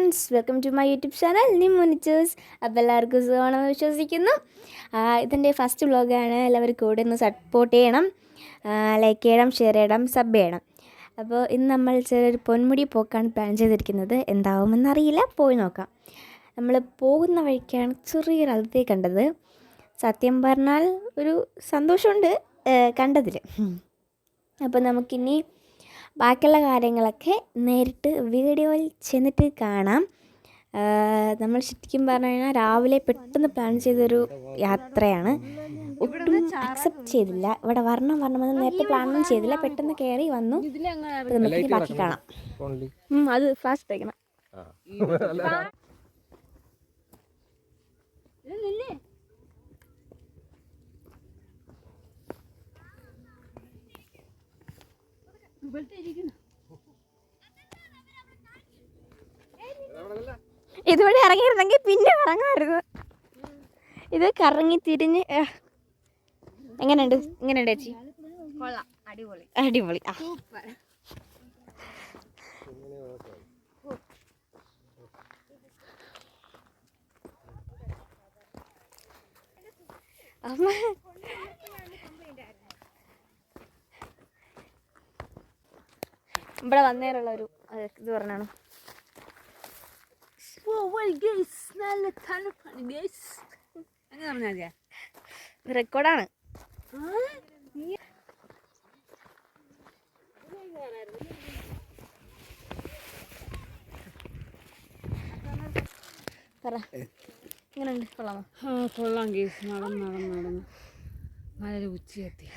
Friends, welcome to my YouTube channel നിമുനിച്ചൂസ്. അപ്പോൾ എല്ലാവർക്കും സുഖമാണെന്ന് വിശ്വസിക്കുന്നു. ഇതിൻ്റെ ഫസ്റ്റ് വ്ളോഗാണ്. എല്ലാവരും കൂടെ ഒന്ന് സപ്പോർട്ട് ചെയ്യണം, ലൈക്ക് ചെയ്യണം, ഷെയർ ചെയ്യണം, സബ് ചെയ്യണം. അപ്പോൾ ഇന്ന് നമ്മൾ ചെറിയൊരു പൊന്മുടി പോക്കാണ് പ്ലാൻ ചെയ്തിരിക്കുന്നത്. എന്താവുമെന്നറിയില്ല, പോയി നോക്കാം. നമ്മൾ പോകുന്ന വഴിക്കാണ് ചെറിയൊരു അതിഥിയെ കണ്ടത്. സത്യം പറഞ്ഞാൽ ഒരു സന്തോഷമുണ്ട് കണ്ടതിൽ. അപ്പോൾ നമുക്കിനി ബാക്കിയുള്ള കാര്യങ്ങളൊക്കെ നേരിട്ട് വീഡിയോയിൽ ചെന്നിട്ട് കാണാം. നമ്മൾ ശരിക്കും പറഞ്ഞു കഴിഞ്ഞാൽ രാവിലെ പെട്ടെന്ന് പ്ലാൻ ചെയ്തൊരു യാത്രയാണ്. ഒട്ടും അക്സെപ്റ്റ് ചെയ്തില്ല. ഇവിടെ വരണമെന്ന് നേരത്തെ പ്ലാനൊന്നും ചെയ്തില്ല, പെട്ടെന്ന് കയറി വന്നു. നമുക്ക് ബാക്കി കാണാം. അത് ഫാസ്റ്റ് ആക്കണം. ഇതുവഴി ഇറങ്ങിയിരുന്നെങ്കിൽ പിന്നെ ഇറങ്ങാമായിരുന്നു. ഇത് കറങ്ങി തിരിഞ്ഞ് എങ്ങനെയുണ്ട് ചേച്ചി? അടിപൊളി. അമ്മ ഇവിടെ വന്നേരുള്ള ഒരു ഇത് പറഞ്ഞാണ്. റെക്കോർഡാണ്. എങ്ങനെയുണ്ട്? കൊള്ളാമോ? കൊള്ളാം ഗേസ്. നടന്ന് വളരെ ഉച്ചയെത്തി.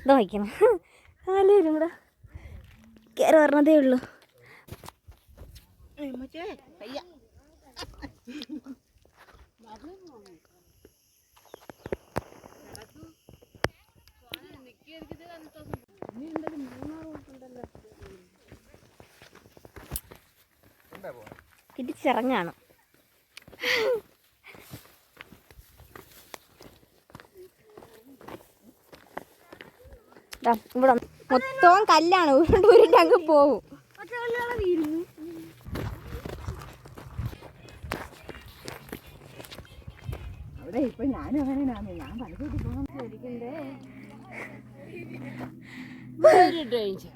ഇതാ വയ്ക്കണം. കാലും കൂടെ കയറി പറഞ്ഞതേ ഉള്ളൂ. തിരിച്ചിറങ്ങാണ്. ഇവിടെ മൊത്തവും കല്ലാണ്. ഉരുണ്ട് അങ്ങ് പോവും. ഇപ്പൊ ഞാനും അങ്ങനെയാണ്. ഞാൻ പണിക്കൂട്ടി പോകാൻ വേറെ ഡേഞ്ചർ.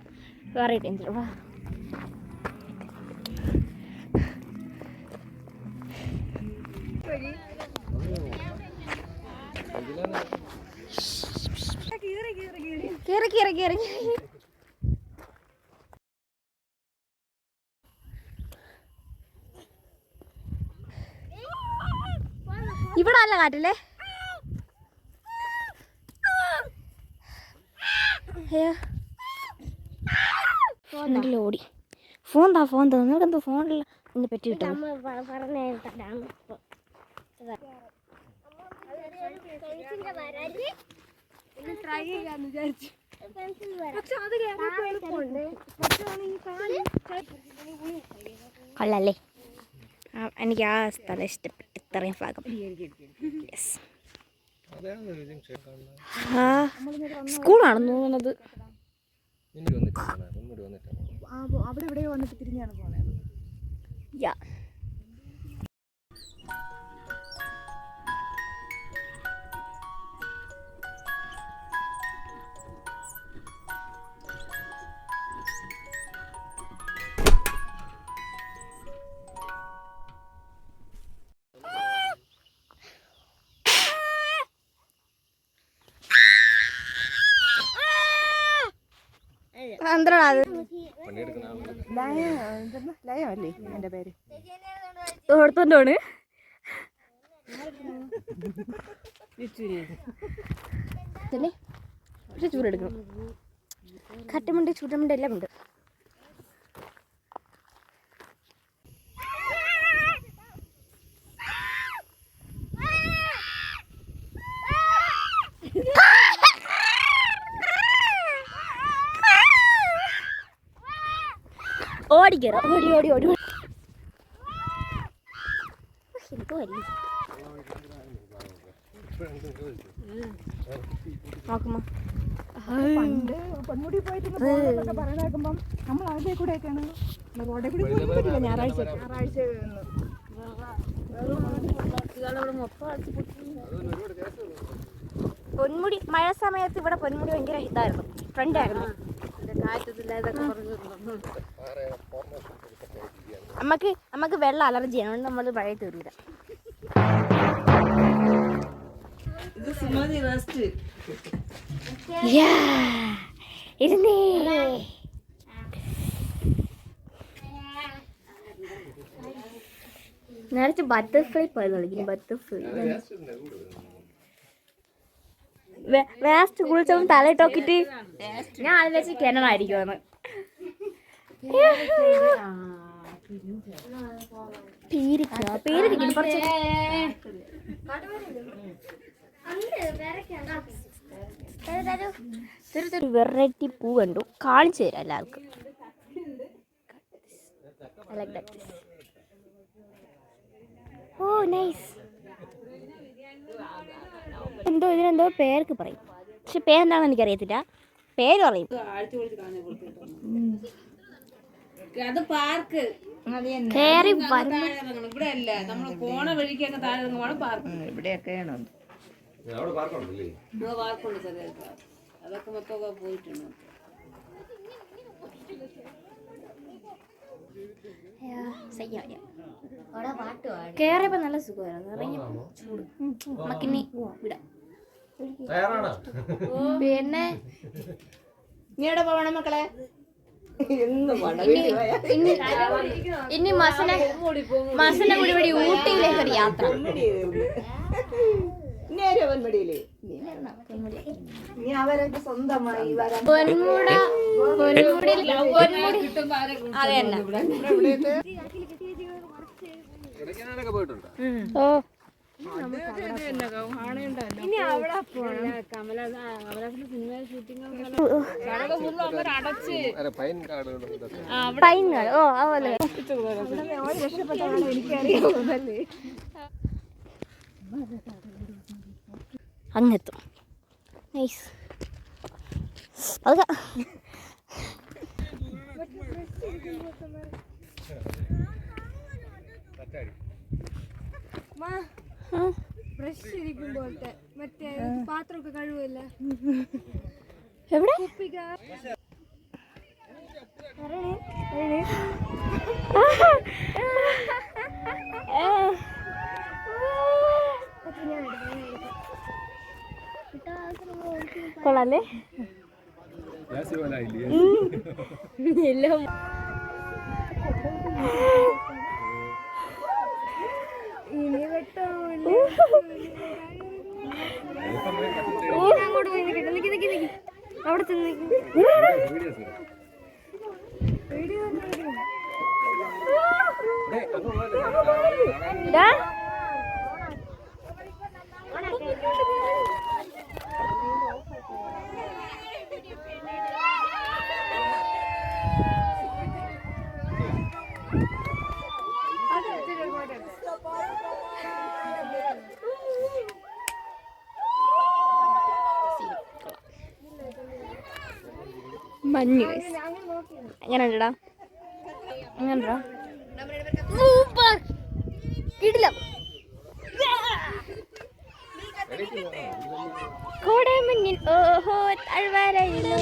കേറി ഇവിടെ നല്ല കാറ്റല്ലേ? ഓടി ഫോൺ താ നിനക്കെന്തോ ഫോണിൽ ഇതിനെ പറ്റി കിട്ടും. കൊള്ളാല്ലേ? എനിക്ക് ആ സ്ഥലം ഇഷ്ടപ്പെട്ടു. ഇത്രയും ഭാഗം സ്കൂളാണെന്ന് തോന്നുന്നത്. അവിടെ എവിടെയോ വന്നിട്ട് തിരിഞ്ഞാണ് പോണത്. ലയമല്ലേ എൻ്റെ പേര്? ഓർത്തോണ്ടാണ് പക്ഷെ ചൂടെടുക്കണം. കട്ടമുണ്ട്, ചൂടമുണ്ട്, എല്ലാം ഉണ്ട്. ഓടിക്കറ ഓടി നോക്കുമ്പോ പണ്ട് പൊന്മുടി പോയിട്ട് പോകുന്നതൊക്കെ പറയുന്ന കേൾക്കുമ്പം നമ്മൾ അതിലെ കൂടെയൊക്കെയാണ് റോഡിൽ കൂടി പോകാൻ പറ്റില്ല. ഞായറാഴ്ച പൊന്മുടി മഴ സമയത്ത് ഇവിടെ പൊന്മുടി ഭയങ്കര ഇതായിരുന്നു, ഫ്രണ്ടായിരുന്നു. നമുക്ക് വെള്ളം അലർജിയാണ്, അതുകൊണ്ട് നമ്മൾ മഴയിൽ കയറിയില്ല. ഇരുന്നേ നേരത്തെ ബട്ടർഫ്ലൈ പോയി കളിക്കും. ബട്ടർഫ്ലൈ വേസ്റ്റ് കുളിച്ചപ്പോൾ തലയിട്ടോക്കിട്ട് ഞാൻ അതിൽ വെച്ച് കിണറായിരിക്കുമെന്ന്. പേരിരിക്കുന്നു കുറച്ച് വെറൈറ്റി പൂ കണ്ടു, കാണിച്ചു തരാം എല്ലാവർക്കും. ഓ നൈസ്. എന്തോ ഇതിനെന്തോ പേർക്ക് പറയും, പക്ഷെ പേരെന്താണെന്ന് എനിക്കറിയത്തില്ല. പേര് പറയും. അത് പാർക്ക് കയറി ഇവിടെ അല്ല, നമ്മൾ പോണ വഴിക്കൊക്കെ താഴെ ഇറങ്ങുവാണ് പാർക്ക്. ഇവിടെയൊക്കെയാണ് പാർക്കുണ്ട് ചെറിയ, അതൊക്കെ മൊത്തമൊക്കെ പോയിട്ടുണ്ട്. കേറിയപ്പോ നല്ല സുഖമായിരുന്നു, ഇറങ്ങിയപ്പോ ചൂട്. നമുക്കിനി വിടാം. പിന്നെ നീ എവിടെ പോവണം മക്കളെ? ഇനി മസനെ കൂടി വഴി ഊട്ടിയിലേക്ക് ഒരു യാത്ര. അവരൊക്കെ സ്വന്തമായി പൊന്മുടി അതെ തന്നെ. ഓ ഇനി അവിടെ പോണം. കമലഹാസന്റെ സിനിമ ഷൂട്ടിംഗ് അടച്ച് പൈൻകാട്. ഓ അതുപോലെ എനിക്കറിയാമല്ലേ. അങ്ങെത്തും. നൈസ്. അതൊക്കെ ബ്രഷ് ഇരിക്കുമ്പോഴത്തെ മറ്റേ പാത്രമൊക്കെ കഴിവില്ല. എവിടെ കൊള്ളാല്ലേ? ഇനി വെട്ടമില്ല. അവിടെ ചെന്ന് മഞ്ഞ് എങ്ങനെയുണ്ടടാ? എങ്ങനെയുണ്ടോ? സൂപ്പർ കിടിലം. കോടമഞ്ഞിൻ ഓഹോ താഴ്വരയിലോ.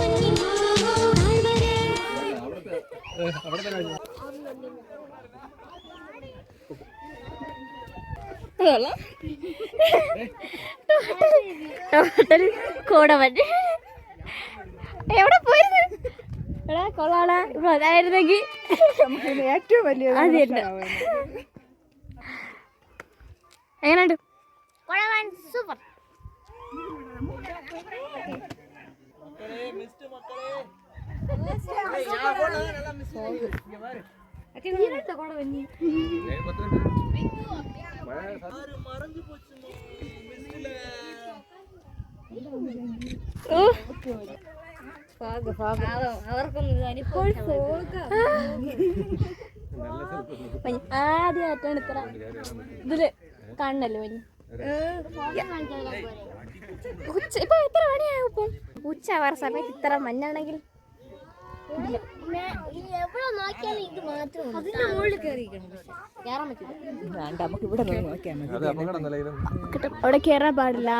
ടോട്ടൽ കോടമഞ്ഞ്. എവിടെ പോയത്? എടാ കൊള്ളാടാ, ഇവിടെ അതായിരുന്നെങ്കിൽ ഏറ്റവും വലിയ അത് തന്നെ. എങ്ങനെയുണ്ട്? സൂപ്പർ. ആദ്യമായിട്ടാണ് ഇത്ര ഇതില് കാണണല്ലോ മഞ്ഞ്. ഇപ്പൊ എത്ര മണിയാവും ഇപ്പം? ഉച്ച ആവാറ സമയത്ത് ഇത്ര മഞ്ഞാണെങ്കിൽ എവിടെ നോക്കിയാലും ഇത് മാത്രം അതിന്റെ മുകളിൽ കയറിയിരിക്കണം കയറാൻ പറ്റില്ല. വേണ്ട, നമുക്ക് ഇവിടെ നിന്ന് നോക്കിയാൽ മതി. അത് അപകടം നിലയിലും കിട്ടും. അവിടെ കയറാൻ പാടില്ല.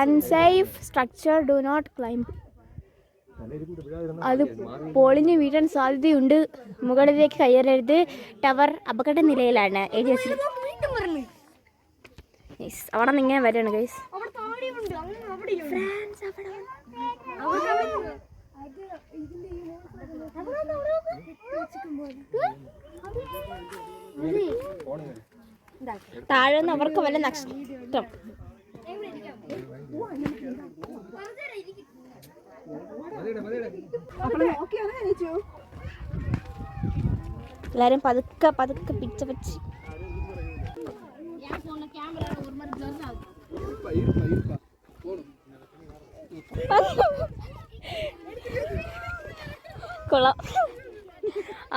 Unsafe structure do not climb. അത് പൊളിഞ്ഞ് വീഴാൻ സാധ്യതയുണ്ട്. മുകളിലേക്ക് കയറരുത്. ടവർ അപകട നിലയിലാണ് എഴുതി വെച്ചത്. അവിടെ നിന്ന് ഇങ്ങനെ വരികയാണ് ഗൈസ്. താഴെ നിന്ന് അവർക്ക് വല്ല നഷ്ടം. എല്ലാരും പതുക്കെ പതുക്കെ പിച്ച പിച്ച്. കൊള്ളാം.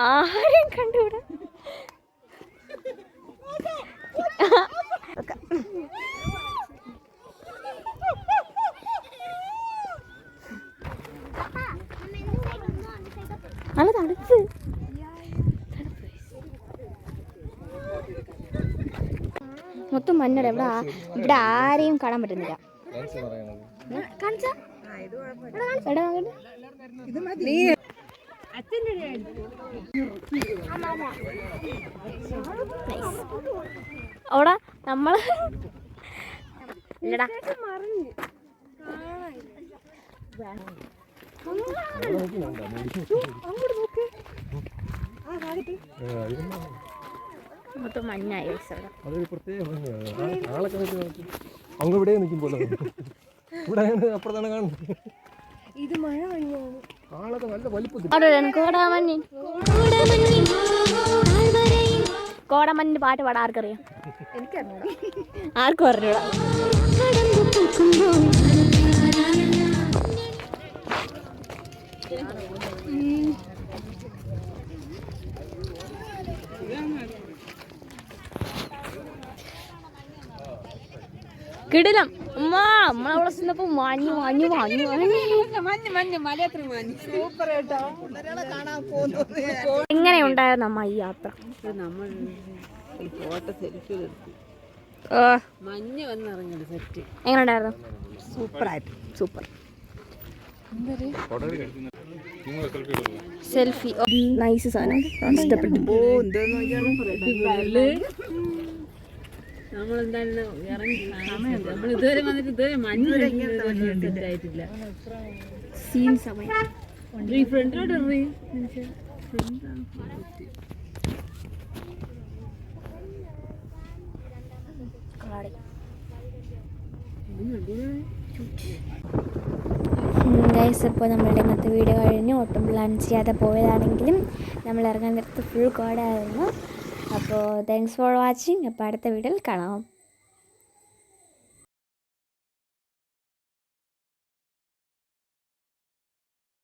ആരെയും കണ്ടുകൂടാ. നല്ല തണുപ്പ്. മൊത്തം മഞ്ഞട. ഇവിടെ ആരെയും കാണാൻ പറ്റുന്നില്ല. ഇത് മതി. അവിടെ നമ്മള് ഇല്ലടാ മൊത്തം മഞ്ഞായി. അതൊരു പ്രത്യേക ഭംഗിയാണ്. ആളൊക്കെ അങ്ങ് ഇവിടെ നിൽക്കുമ്പോൾ ഇവിടെ അപ്പുറത്താണ് കാണുന്നത്. ഇത് മഴ മഞ്ഞാണ്. ആളൊക്കെ നല്ല വലിപ്പത്തിൽ. കോടമഞ്ഞിന്റെ പാട്ട് പാടാൻ ആർക്കറിയാം? എനിക്കറിഞ്ഞൂടാ. ആർക്കും അറിഞ്ഞൂടാ. കിടിലം. നമ്മളവിടെ ചെന്നപ്പോ മഞ്ഞ് മഞ്ഞ് മഞ്ഞ് മഞ്ഞ് സൂപ്പർ കേട്ടോ. എങ്ങനെ ഉണ്ടായിരുന്നു അമ്മ ഈ യാത്ര? നമ്മൾ ഫോട്ടോ സെൽഫി എടുത്തു. മഞ്ഞ് വന്നിറങ്ങി സെറ്റ്. എങ്ങനെ ഉണ്ടായിരുന്നു? സൂപ്പറായിട്ട്. സൂപ്പർ. സെൽഫി നൈസ് സാധനം. ഇഷ്ടപ്പെട്ടു. ഓ, എന്താന്ന് നോക്കിയാണ്. നമ്മളെന്തായാലും ഇറങ്ങി നമ്മൾ ഇതുവരെ വന്നിട്ട് ഇതുവരെ മഞ്ഞ് സെറ്റ് ആയിട്ടില്ല. സീൻ സമയം. ഫ്രണ്ടിലോട്ട് ഗൈസ്, അപ്പോൾ നമ്മളുടെ ഇന്നത്തെ വീഡിയോ കഴിഞ്ഞു. ഒട്ടും പ്ലാൻ ചെയ്യാതെ പോയതാണെങ്കിലും നമ്മൾ ഇറങ്ങാൻ നേരത്ത് ഫുൾ കോടായിരുന്നു. അപ്പോൾ താങ്ക്സ് ഫോർ വാച്ചിങ്. അപ്പോൾ അടുത്ത വീഡിയോയിൽ കാണാം.